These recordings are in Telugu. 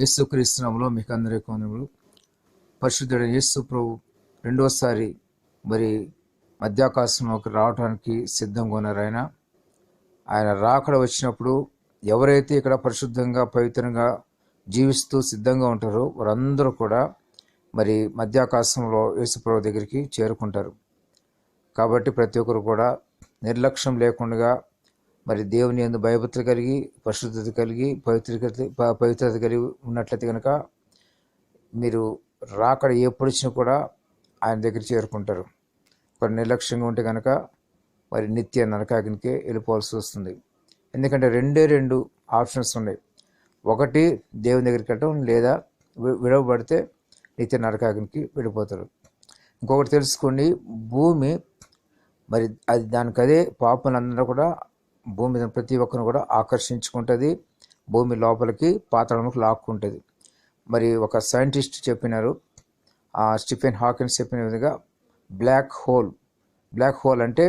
యేసుక్రీస్తు నామములో మీకు అందరికీ వందనములు. పరిశుద్ధుడైన యేసు ప్రభు రెండోసారి మరి మధ్యాకాశంలోకి రావడానికి సిద్ధంగా ఉన్నారు. ఆయన రాకడ వచ్చినప్పుడు ఎవరైతే ఇక్కడ పరిశుద్ధంగా పవిత్రంగా జీవిస్తూ సిద్ధంగా ఉంటారో వారందరూ కూడా మరి మధ్యాకాశంలో యేసు ప్రభు దగ్గరికి చేరుకుంటారు. కాబట్టి ప్రతి ఒక్కరు కూడా నిర్లక్ష్యం లేకుండా మరి దేవుని యందు భయభక్తులు కలిగి పరిశుద్ధత కలిగి పవిత్రత కలిగి ఉన్నట్లయితే కనుక మీరు రాకడ ఎప్పుడు వచ్చినా కూడా ఆయన దగ్గర చేరుకుంటారు. ఒక నిర్లక్ష్యంగా ఉంటే కనుక మరి నిత్య నరకాగ్నికి వెళ్ళిపోవాల్సి వస్తుంది. ఎందుకంటే రెండు ఆప్షన్స్ ఉన్నాయి. ఒకటి దేవుని దగ్గరికి వెళ్ళటం, లేదా విడవబడితే నిత్య నరకాగ్నికి వెళ్ళిపోతారు. ఇంకొకటి తెలుసుకోండి, భూమి మరి అది దానికదే పాపలందరూ కూడా భూమి మీద ప్రతి ఒక్కరిని కూడా ఆకర్షించుకుంటుంది, భూమి లోపలికి పాతాళంలోకి లాక్కుంటుంది. మరి ఒక సైంటిస్ట్ చెప్పినారు, స్టీఫెన్ హాకిన్స్ చెప్పిన విధంగా బ్లాక్ హోల్ అంటే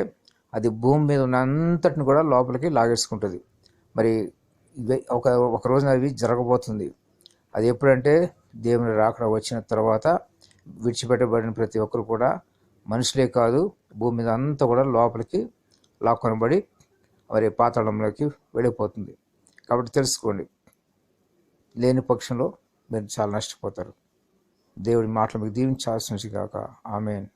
అది భూమి మీద ఉన్నంతటిని కూడా లోపలికి లాగేసుకుంటుంది. మరి ఒక రోజున అవి జరగబోతుంది. అది ఎప్పుడంటే దేవుని రాకడ వచ్చిన తర్వాత విడిచిపెట్టబడిన ప్రతి ఒక్కరు కూడా మనుషులే కాదు, భూమి మీద అంతా కూడా లోపలికి లాక్కొనబడి మరి పాతాళంలోకి వెళ్ళిపోతుంది. కాబట్టి తెలుసుకోండి, లేని పక్షంలో మీరు చాలా నష్టపోతారు. దేవుడి మాటలు మీకు దీవించాల్సి కాక. ఆమేన్.